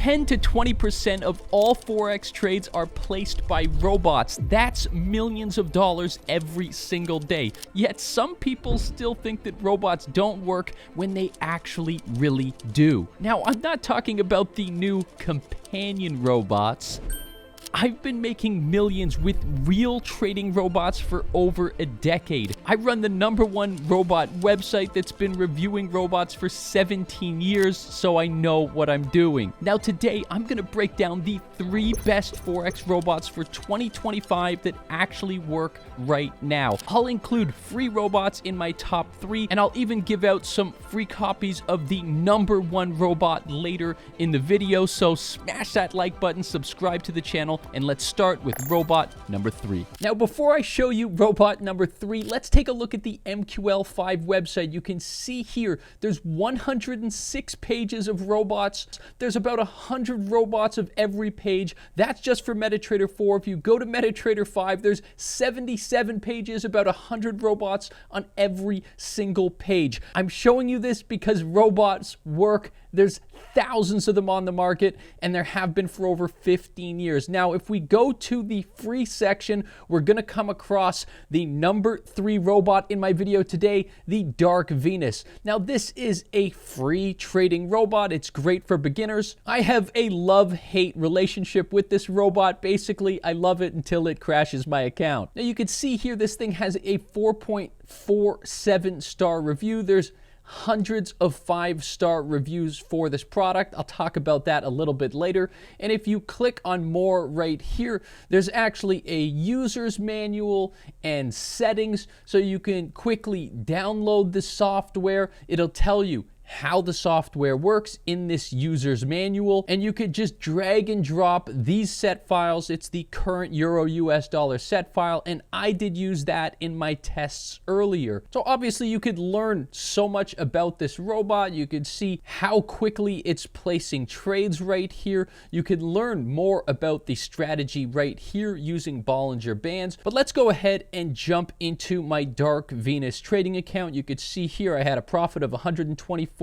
10 to 20% of all Forex trades are placed by robots. That's millions of dollars every single day. Yet some people still think that robots don't work when they actually really do. Now, I'm not talking about the new companion robots. I've been making millions with real trading robots for over a decade. I run the #1 robot website that's been reviewing robots for 17 years, so I know what I'm doing. Now today, I'm going to break down the 3 best Forex robots for 2025 that actually work right now. I'll include free robots in my top 3, and I'll even give out some free copies of the #1 robot later in the video, so smash that like button, subscribe to the channel, and let's start with robot number 3. Now, before I show you robot number 3, let's take a look at the MQL5 website. You can see here, there's 106 pages of robots. There's about 100 robots of every page. That's just for MetaTrader 4. If you go to MetaTrader 5, there's 77 pages, about 100 robots on every single page. I'm showing you this because robots work. There's thousands of them on the market, and there have been for over 15 years. Now, if we go to the free section, we're going to come across the number 3 robot in my video today, the Dark Venus. Now, this is a free trading robot. It's great for beginners. I have a love-hate relationship with this robot. Basically, I love it until it crashes my account. Now, you can see here, this thing has a 4.47 star review. There's hundreds of 5-star reviews for this product. I'll talk about that a little bit later. And if you click on more right here, there's actually a user's manual and settings, so you can quickly download the software. It'll tell you how the software works in this user's manual, and you could just drag and drop these set files. It's the current Euro US dollar set file, and I did use that in my tests earlier. So obviously you could learn so much about this robot. You could see how quickly it's placing trades right here. You could learn more about the strategy right here using Bollinger Bands. But let's go ahead and jump into my Dark Venus trading account. You could see here I had a profit of 124,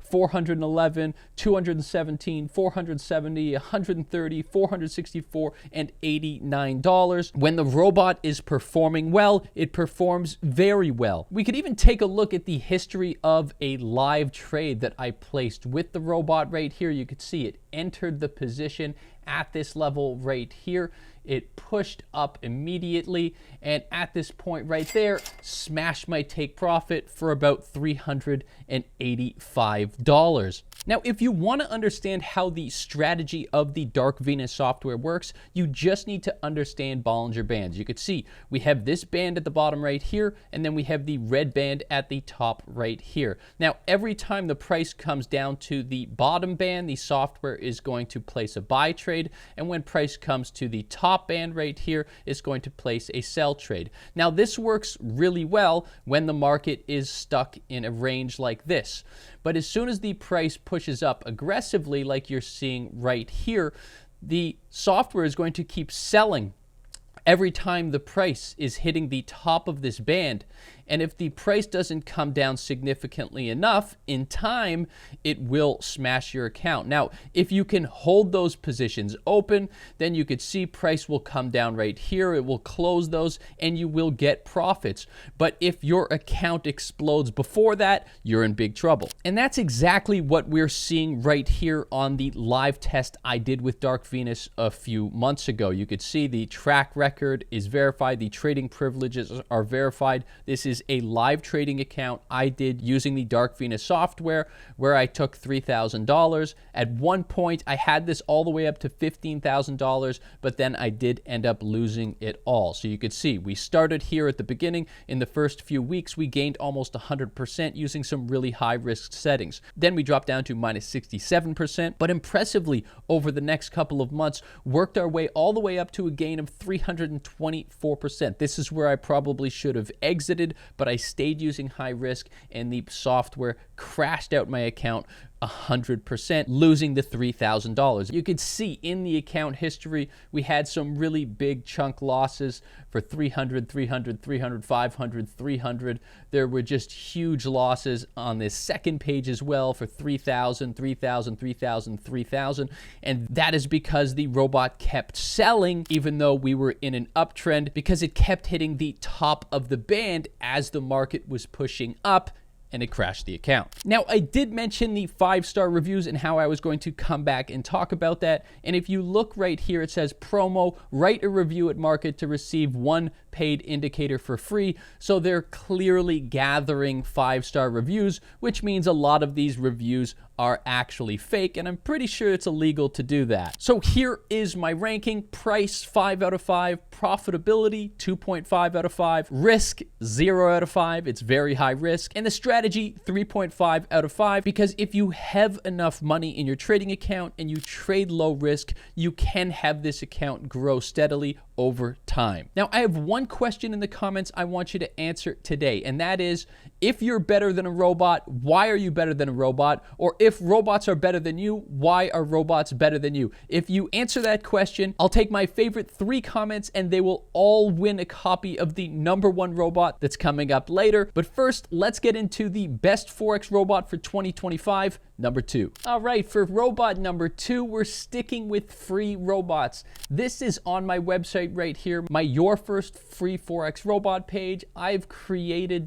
411, 217, 470, 130, 464, and $89. When the robot is performing well, it performs very well. We could even take a look at the history of a live trade that I placed with the robot right here. You could see it entered the position at this level right here. It pushed up immediately, and at this point right there, smashed my take profit for about $385. Now, if you want to understand how the strategy of the Dark Venus software works, you just need to understand Bollinger Bands. You could see we have this band at the bottom right here, and then we have the red band at the top right here. Now, every time the price comes down to the bottom band, the software is going to place a buy trade, and when price comes to the top band right here, it's going to place a sell trade. Now, this works really well when the market is stuck in a range like this. But as soon as the price pushes up aggressively, like you're seeing right here, the software is going to keep selling every time the price is hitting the top of this band. And if the price doesn't come down significantly enough, in time, it will smash your account. Now, if you can hold those positions open, then you could see price will come down right here. It will close those, and you will get profits. But if your account explodes before that, you're in big trouble. And that's exactly what we're seeing right here on the live test I did with Dark Venus a few months ago. You could see the track record is verified. The trading privileges are verified. This is a live trading account I did using the Dark Venus software, where I took $3,000. At one point, I had this all the way up to $15,000, but then I did end up losing it all. So you could see we started here at the beginning. In the first few weeks, we gained almost 100% using some really high risk settings. Then we dropped down to minus 67%, but impressively over the next couple of months, worked our way all the way up to a gain of 324%. This is where I probably should have exited, but I stayed using high risk, and the software crashed out my account 100%, losing the $3,000. You could see in the account history, we had some really big chunk losses for 300, 300, 300, 500, 300. There were just huge losses on this second page as well for 3,000, 3,000, 3,000, 3,000. And that is because the robot kept selling even though we were in an uptrend, because it kept hitting the top of the band as the market was pushing up, and it crashed the account. Now, I did mention the 5-star reviews and how I was going to come back and talk about that. And if you look right here, it says promo, write a review at market to receive 1 paid indicator for free. So they're clearly gathering 5-star reviews, which means a lot of these reviews are actually fake, and I'm pretty sure it's illegal to do that. So here is my ranking. Price, 5 out of 5. Profitability, 2.5 out of 5. Risk, 0 out of 5. It's very high risk. And the strategy, 3.5 out of 5, because if you have enough money in your trading account and you trade low risk, you can have this account grow steadily over time. Now, I have one question in the comments I want you to answer today, and that is, if you're better than a robot, why are you better than a robot? Or if robots are better than you, why are robots better than you? If you answer that question, I'll take my favorite 3 comments and they will all win a copy of the #1 robot that's coming up later. But first, let's get into the best Forex robot for 2025, number 2. All right, for robot number 2, we're sticking with free robots. This is on my website right here, my Your First Free Forex Robot page. I've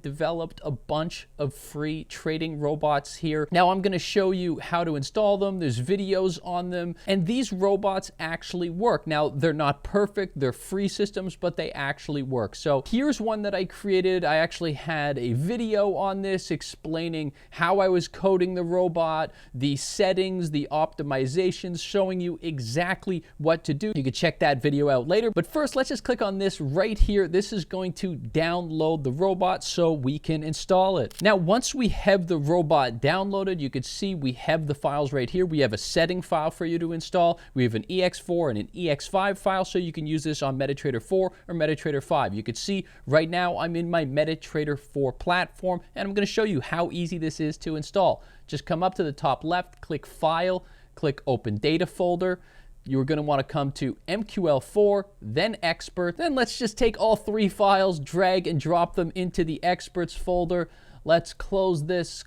developed a bunch of free trading robots here. Now I'm going to show you how to install them. There's videos on them, and these robots actually work. Now, they're not perfect, they're free systems, but they actually work. So here's one that I created. I actually had a video on this explaining how I was coding the robot, the settings, the optimizations, showing you exactly what to do. You can check that video out later. But first, let's just click on this right here. This is going to download the robot so we can install it. Now, once we have the robot downloaded, you can see we have the files right here. We have a setting file for you to install. We have an EX4 and an EX5 file, so you can use this on MetaTrader 4 or MetaTrader 5. You can see right now I'm in my MetaTrader 4 platform, and I'm going to show you how easy this is to install. Just come up to the top left, click File, click Open Data Folder. You're going to want to come to MQL4, then Expert. Then let's just take all 3 files, drag and drop them into the Experts folder. Let's close this,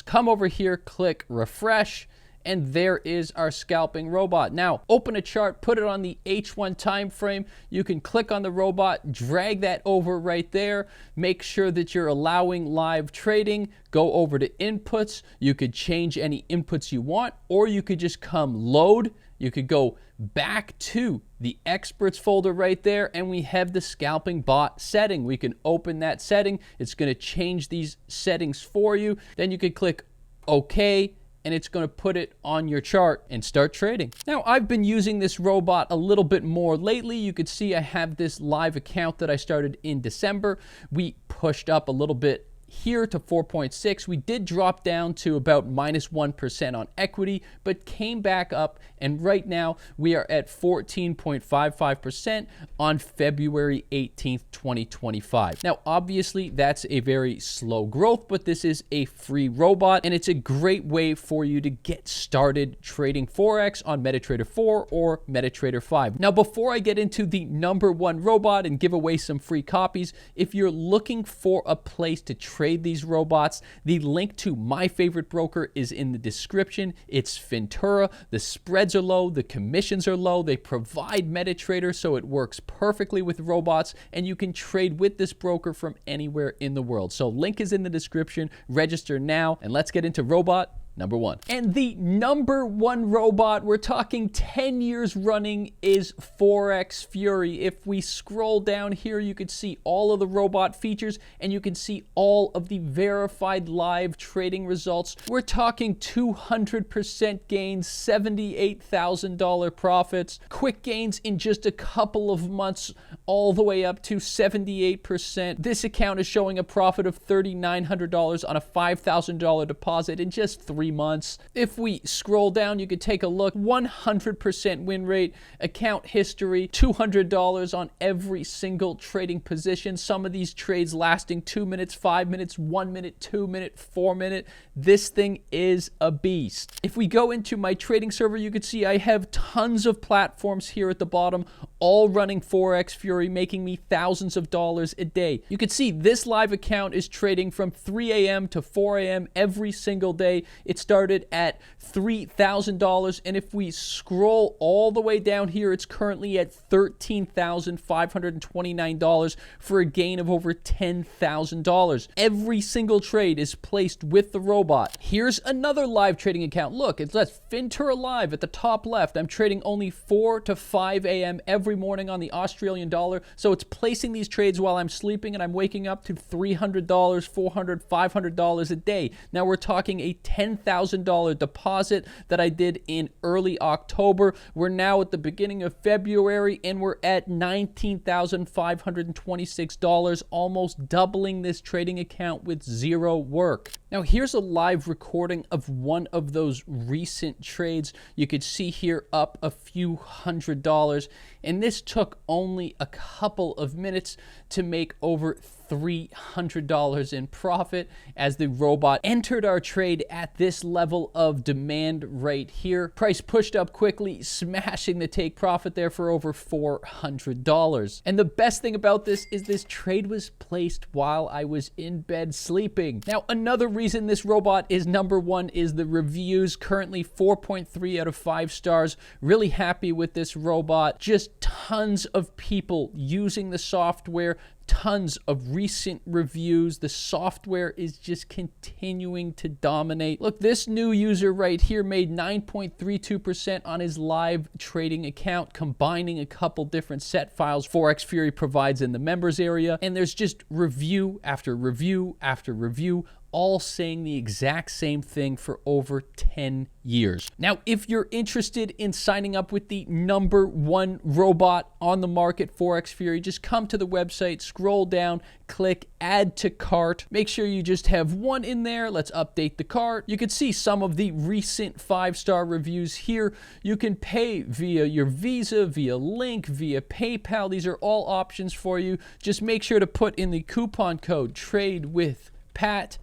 come over here, click Refresh, and there is our scalping robot. Now, open a chart, put it on the H1 time frame. You can click on the robot, drag that over right there. Make sure that you're allowing live trading. Go over to inputs. You could change any inputs you want, or you could just come load. You could go back to the experts folder right there, and we have the scalping bot setting. We can open that setting. It's going to change these settings for you. Then you could click OK, and it's going to put it on your chart and start trading. Now, I've been using this robot a little bit more lately. You could see I have this live account that I started in December. We pushed up a little bit here to 4.6. We did drop down to about -1% on equity, but came back up, and right now we are at 14.55% on February 18th, 2025. Now, obviously, that's a very slow growth, but this is a free robot, and it's a great way for you to get started trading Forex on MetaTrader 4 or MetaTrader 5. Now, before I get into the #1 robot and give away some free copies, if you're looking for a place to trade these robots, the link to my favorite broker is in the description. It's Fintura. The spreads are low, the commissions are low. They provide MetaTrader, so it works perfectly with robots, and you can trade with this broker from anywhere in the world. So link is in the description. Register now, and let's get into robot #1. And the #1 robot, we're talking 10 years running, is Forex Fury. If we scroll down here, you can see all of the robot features, and you can see all of the verified live trading results. We're talking 200% gains, $78,000 profits, quick gains in just a couple of months, all the way up to 78%. This account is showing a profit of $3,900 on a $5,000 deposit in just 3 3 months. If we scroll down, you could take a look. 100% win rate, account history, $200 on every single trading position. Some of these trades lasting 2 minutes, 5 minutes, 1 minute, 2 minute, 4 minute. This thing is a beast. If we go into my trading server, you can see I have tons of platforms here at the bottom, all running Forex Fury, making me thousands of dollars a day. You can see this live account is trading from 3 a.m. to 4 a.m. every single day. It started at $3,000, and if we scroll all the way down here, it's currently at $13,529 for a gain of over $10,000. Every single trade is placed with the robot. Here's another live trading account. Look, it says Fintura Live at the top left. I'm trading only 4 to 5 a.m. every morning on the Australian dollar, so it's placing these trades while I'm sleeping, and I'm waking up to $300, $400, $500 a day. Now we're talking a $10,000 deposit that I did in early October. We're now at the beginning of February, and we're at $19,526, almost doubling this trading account with zero work. Now here's a live recording of one of those recent trades. You could see here up a few $100s, and this took only a couple of minutes to make over $300 in profit as the robot entered our trade at this level of demand right here. Price pushed up quickly, smashing the take profit there for over $400. And the best thing about this is this trade was placed while I was in bed sleeping. Now, another reason this robot is number one is the reviews, currently 4.3 out of 5 stars. Really happy with this robot. Just tons of people using the software, tons of recent reviews. The software is just continuing to dominate. Look, this new user right here made 9.32% on his live trading account, combining a couple different set files Forex Fury provides in the members area. And there's just review after review after review, all saying the exact same thing for over 10 years. Now, if you're interested in signing up with the number one robot on the market, Forex Fury, just come to the website, scroll down, click add to cart. Make sure you just have one in there. Let's update the cart. You can see some of the recent 5-star reviews here. You can pay via your Visa, via Link, via PayPal. These are all options for you. Just make sure to put in the coupon code TRADE with Pat.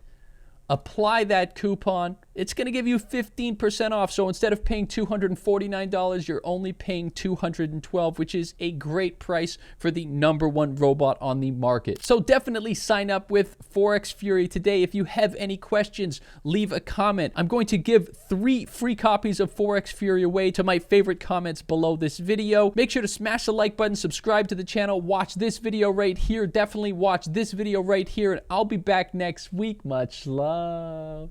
Apply that coupon. It's going to give you 15% off. So instead of paying $249, you're only paying $212, which is a great price for the number one robot on the market. So definitely sign up with Forex Fury today. If you have any questions, leave a comment. I'm going to give 3 free copies of Forex Fury away to my favorite comments below this video. Make sure to smash the like button, subscribe to the channel, watch this video right here. Definitely watch this video right here, and I'll be back next week. Much love.